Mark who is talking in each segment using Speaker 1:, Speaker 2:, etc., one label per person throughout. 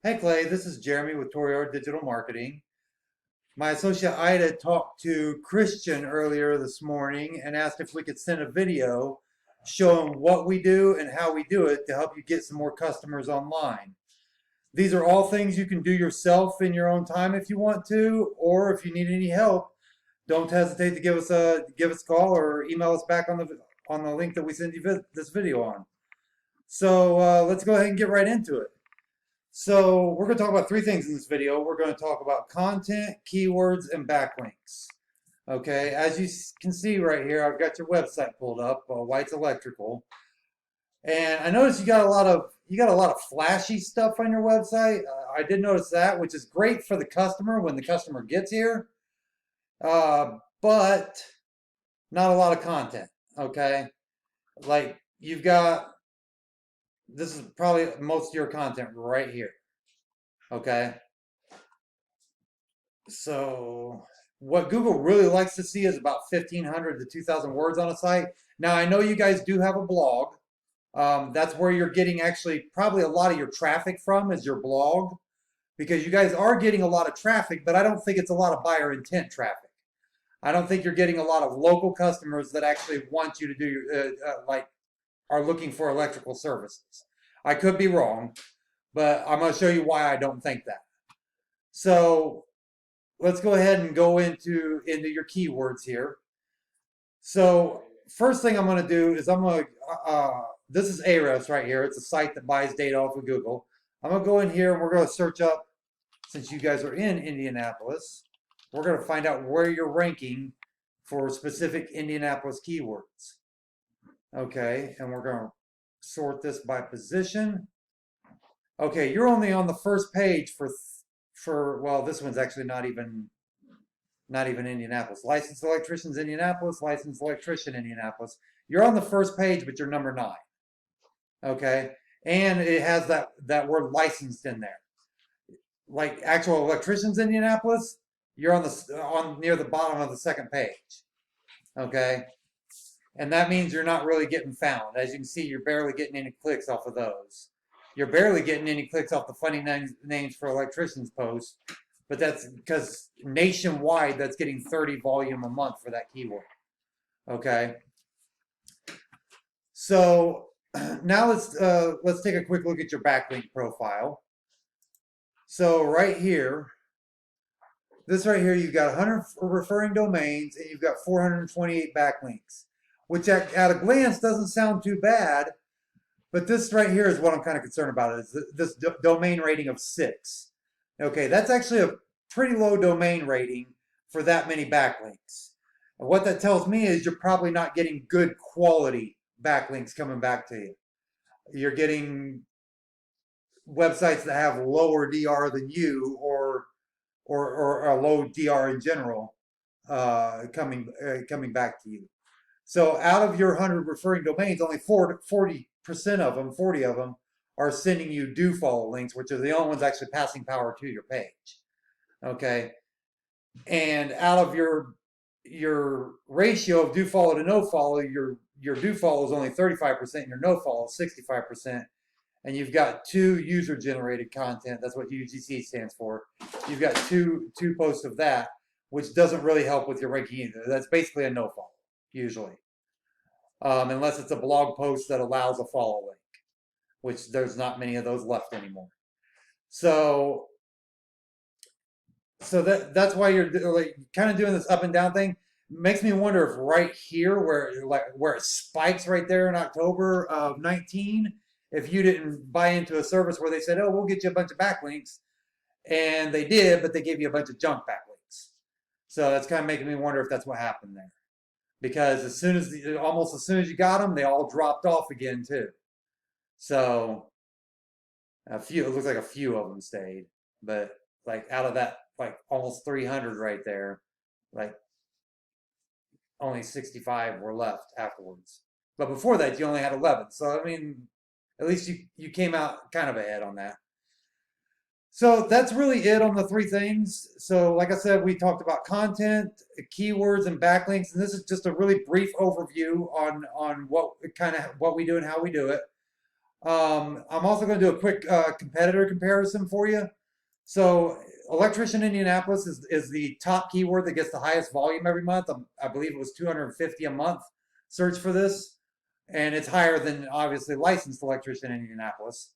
Speaker 1: Hey Clay, this is Jeremy with Toriar Digital Marketing. My associate Ida talked to Christian earlier this morning and asked if we could send a video showing what we do and how we do it to help you get some more customers online. These are all things you can do yourself in your own time if you want to, or if you need any help, don't hesitate to give us a call or email us back on the link that we send you this video on. So let's go ahead and get right into it. So we're going to talk about three things in this video. We're going to talk about content, keywords, and backlinks. Okay, as you can see right here, I've got your website pulled up, White's Electrical, and I noticed you got a lot of flashy stuff on your website. I did notice that, which is great for the customer when the customer gets here, but not a lot of content. Okay, like you've got this is probably most of your content right here. Okay. So what Google really likes to see is about 1,500 to 2,000 words on a site. Now, I know you guys do have a blog. That's where you're getting actually probably a lot of your traffic from is your blog because you guys are getting a lot of traffic, but I don't think it's a lot of buyer intent traffic. I don't think you're getting a lot of local customers that actually want you to do your, like, are looking for electrical services. I could be wrong, but I'm going to show you why I don't think that. So let's go ahead and go into your keywords here. So first thing I'm going to do is this is Ahrefs right here. It's a site that buys data off of Google. I'm going to go in here and we're going to search up, since you guys are in Indianapolis, we're going to find out where you're ranking for specific Indianapolis keywords. Okay, and we're going to sort this by position. Okay, you're only on the first page for well, this one's actually not even Indianapolis. Licensed electricians Indianapolis, licensed electrician Indianapolis. You're on the first page, but you're number 9. Okay, and it has that word licensed in there. Like actual electricians Indianapolis, you're on near the bottom of the second page. Okay, and that means you're not really getting found. As you can see, you're barely getting any clicks off of those. You're barely getting any clicks off the funny names for electricians post, but that's because nationwide that's getting 30 volume a month for that keyword. Okay. So now let's take a quick look at your backlink profile. So right here, this right here, you've got 100 referring domains and you've got 428 backlinks, which at a glance doesn't sound too bad. But this right here is what I'm kind of concerned about is this domain rating of 6. Okay, that's actually a pretty low domain rating for that many backlinks. And what that tells me is you're probably not getting good quality backlinks coming back to you. You're getting websites that have lower DR than you or a low DR in general coming back to you. So out of your 100 referring domains, only 40% of them, 40 of them, are sending you do follow links, which are the only ones actually passing power to your page. Okay, and out of your ratio of do follow to no follow, your do follow is only 35%, and your no follow is 65%. And you've got 2 user generated content. That's what UGC stands for. You've got two posts of that, which doesn't really help with your ranking either. That's basically a no follow usually. Unless it's a blog post that allows a follow link, which there's not many of those left anymore. So that's why you're like kind of doing this up and down thing. Makes me wonder if right here, where it spikes right there in October of 19, if you didn't buy into a service where they said, "Oh, we'll get you a bunch of backlinks," and they did, but they gave you a bunch of junk backlinks. So that's kind of making me wonder if that's what happened there. Because almost as soon as you got them, they all dropped off again too. So it looks like a few of them stayed, but like out of that, like almost 300 right there, like only 65 were left afterwards. But before that, you only had 11. So I mean, at least you came out kind of ahead on that. So that's really it on the 3 things. So like I said, we talked about content, keywords, and backlinks, and this is just a really brief overview on what we do and how we do it. I'm also going to do a quick competitor comparison for you. So, electrician Indianapolis is the top keyword that gets the highest volume every month. I believe it was 250 a month search for this, and it's higher than obviously licensed electrician in Indianapolis.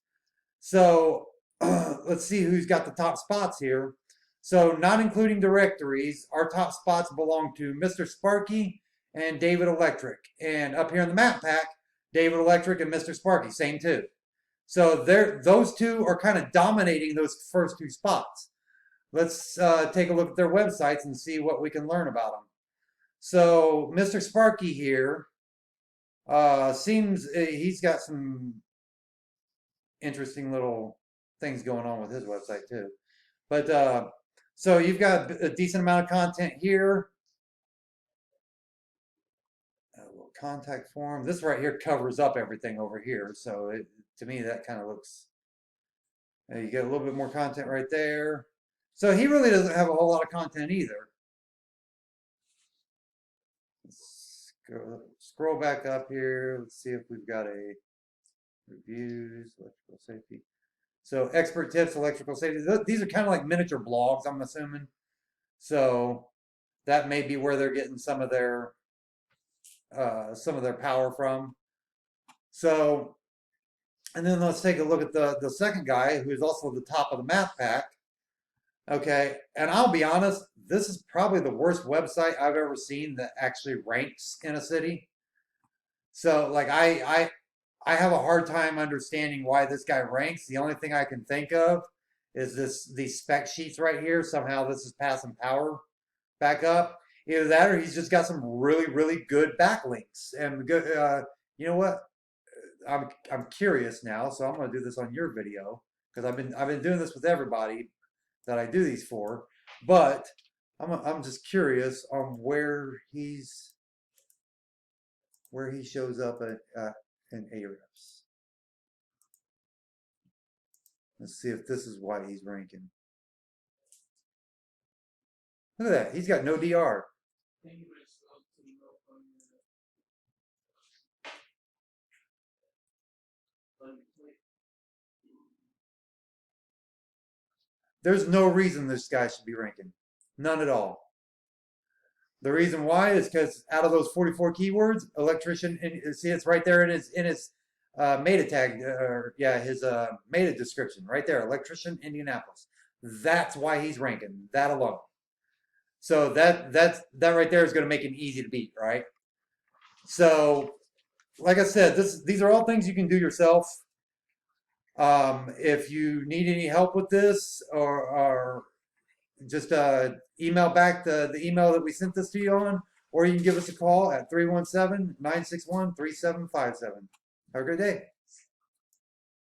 Speaker 1: So, let's see who's got the top spots here. So, not including directories, our top spots belong to Mr. Sparky and David Electric. And up here in the map pack, David Electric and Mr. Sparky, same two. So those two are kind of dominating those first two spots. Let's take a look at their websites and see what we can learn about them. So Mr. Sparky here seems he's got some interesting little things going on with his website too. But so you've got a decent amount of content here. A little contact form. This right here covers up everything over here. So to me, that kind of looks. You get a little bit more content right there. So he really doesn't have a whole lot of content either. Let's go, scroll back up here. Let's see if we've got a reviews, electrical safety. So expert tips, electrical safety. These are kind of like miniature blogs, I'm assuming. So that may be where they're getting some of their power from. So, and then let's take a look at the second guy, who is also the top of the map pack. Okay, and I'll be honest, this is probably the worst website I've ever seen that actually ranks in a city. So, like, I have a hard time understanding why this guy ranks. The only thing I can think of is these spec sheets right here. Somehow this is passing power back up. Either that, or he's just got some really good backlinks. And good, you know what? I'm curious now, so I'm going to do this on your video because I've been doing this with everybody that I do these for, but I'm just curious on where he shows up in Ahrefs. Let's see if this is why he's ranking. Look at that, he's got no DR. There's no reason this guy should be ranking. None at all. The reason why is because out of those 44 keywords, electrician, see it's right there in his meta tag, or yeah, his meta description right there, electrician Indianapolis. That's why he's ranking, that alone. So that right there is going to make him easy to beat, right? So, like I said, these are all things you can do yourself. If you need any help with this, or just email back the email that we sent this to you on, or you can give us a call at 317-961-3757. Have a great day.